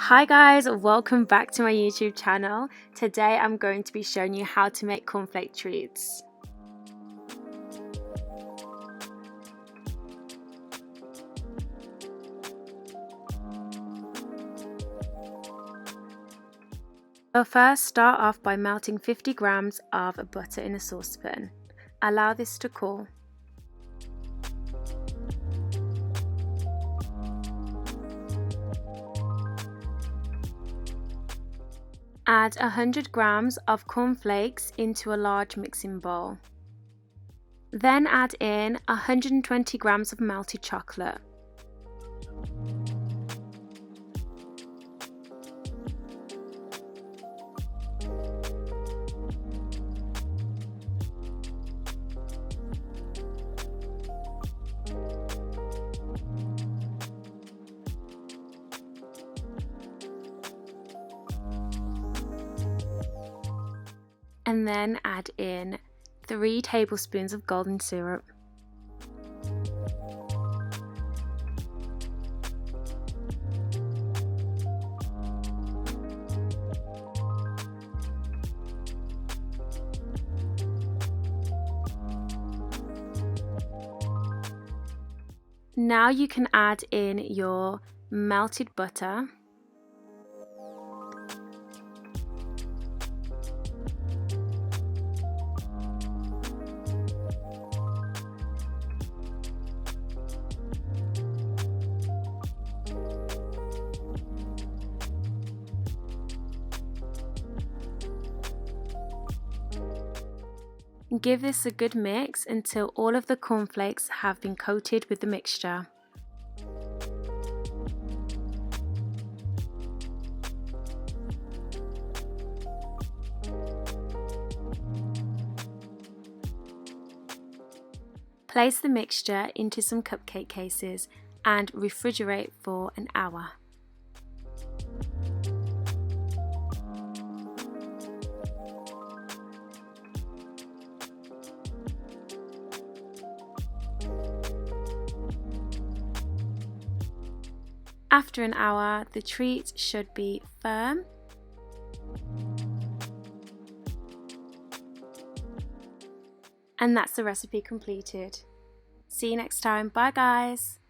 Hi guys, welcome back to my YouTube channel. Today I'm going to be showing you how to make cornflake treats. So first, start off by melting 50 grams of butter in a saucepan. Allow this to cool. Add 100 grams of cornflakes into a large mixing bowl. Then add in 120 grams of melted chocolate. And then add in 3 tablespoons of golden syrup. Now you can add in your melted butter. Give this a good mix until all of the cornflakes have been coated with the mixture. Place the mixture into some cupcake cases and refrigerate for an hour. After an hour, the treat should be firm. And that's the recipe completed. See you next time. Bye guys.